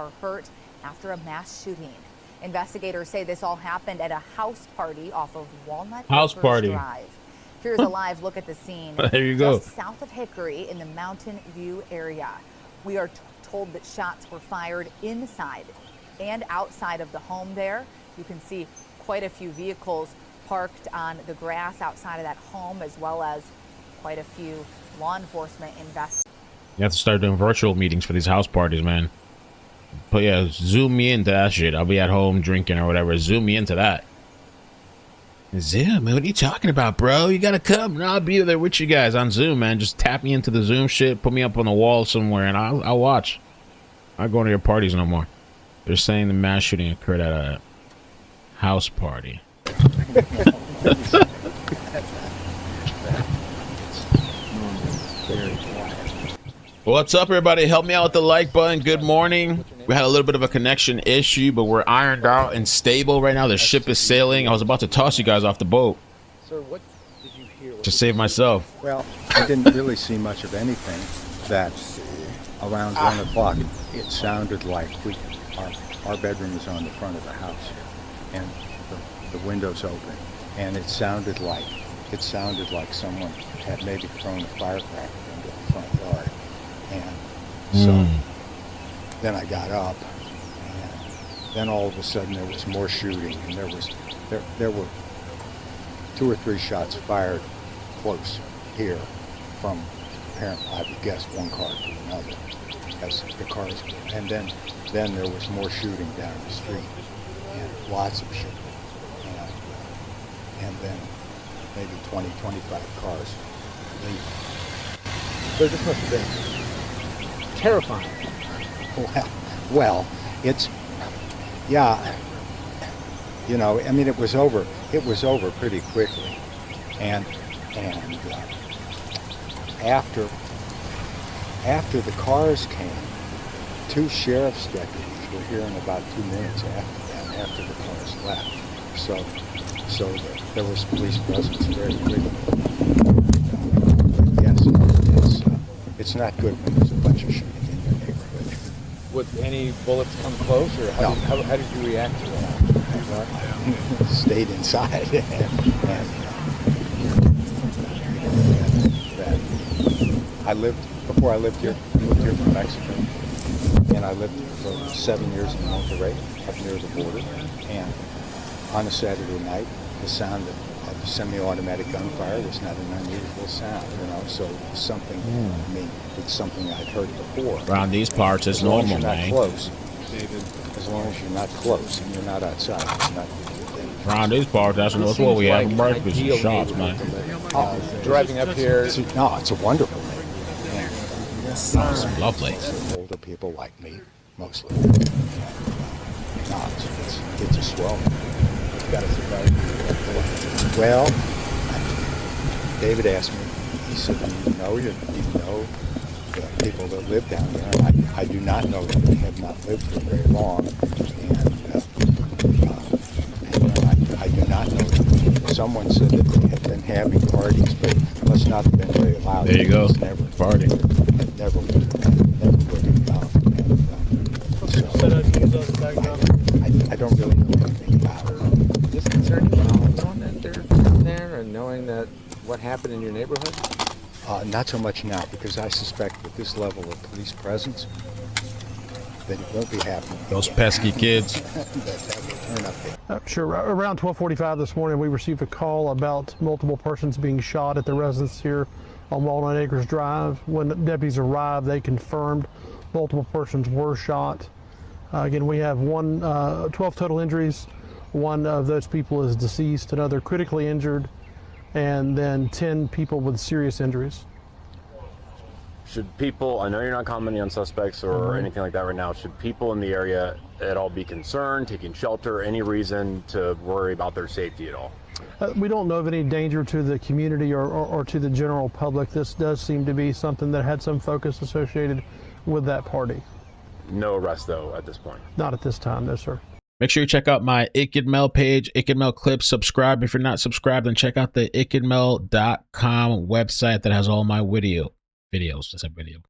are hurt after a mass shooting. Investigators say this all happened at a house party off of Walnut Acres Drive. Here's a live look at the scene. There you go. Just south of Hickory in the Mountain View area. We are told that shots were fired inside and outside of the home there. You can see quite a few vehicles parked on the grass outside of that home, as well as quite a few law enforcement investigators. You have to start doing virtual meetings for these house parties, man. But yeah, zoom me into that shit. I'll be at home drinking or whatever. Zoom me into that. Zoom? What are you talking about, bro? You gotta come. No, I'll be there with you guys on Zoom, man. Just tap me into the Zoom shit. Put me up on the wall somewhere, and I'll watch. I'm not going to your parties no more. They're saying the mass shooting occurred at a house party. What's up, everybody? Help me out with the like button. Good morning. We had a little bit of a connection issue, but we're ironed out and stable right now. The ship is sailing. I was about to toss you guys off the boat. Sir, what did you hear? To save myself. Well, I didn't really see much of anything. That around 1 o'clock, it sounded like our bedroom is on the front of the house, and the window's open, and it sounded like someone had maybe thrown a firecracker into the front yard. And so then I got up, and then all of a sudden there was more shooting, and there were 2 or 3 shots fired close here from apparently, I would guess, one car to another as the cars, and then there was more shooting down the street, and lots of shooting, and then maybe 20, 25 cars leaving. So this must have been terrifying. Well, it's, yeah, you know, I mean, it was over pretty quickly, and after the cars came, 2 sheriff's deputies were here in about 2 minutes after the cars left, so there was police presence very quickly. Yes, it's not good when there's a bunch of shooting in your neighborhood. Would any bullets come close, or how did you react to that? I stayed inside, before I lived here from Mexico, and I lived for 7 years in Monterrey, up near the border, and on a Saturday night, the sound of semi-automatic gunfire was not an unusual sound, you know, so something, I mean, it's something I'd heard before. Around these parts, it's normal, man. As long as you're not close and you're not outside, it's not. Around these parts, that's what we have for breakfast, is shots, man. Driving up here. It's a wonderful neighborhood. It's lovely. Older people like me, mostly. No, it's a swell. Got a surprise. Well, David asked me, he said, do you know the people that live down there? And I do not know them. They have not lived for very long. And I do not know them. Someone said that they had been having parties, but it must not have been very loud. There you go. Never Party. Never worked out. I don't really know anything about it. Is this concerning you knowing that they're down there and knowing that what happened in your neighborhood? Not so much now, because I suspect with this level of police presence that it won't be happening. Those pesky kids. that will turn up there. Sure. Around 12:45 this morning, we received a call about multiple persons being shot at the residence here on Walnut Acres Drive. When the deputies arrived, they confirmed multiple persons were shot. Again, we have 12 total injuries. 1 of those people is deceased, another critically injured, and then 10 people with serious injuries. Should people, I know you're not commenting on suspects or anything like that right now, should people in the area at all be concerned, taking shelter, any reason to worry about their safety at all? We don't know of any danger to the community or to the general public. This does seem to be something that had some focus associated with that party. No arrest, though, at this point? Not at this time, no, sir. Make sure you check out my iCkEdMeL page, iCkEdMeL clips. Subscribe if you're not subscribed, and check out the iCkEdMeL.com website that has all my videos. I said video.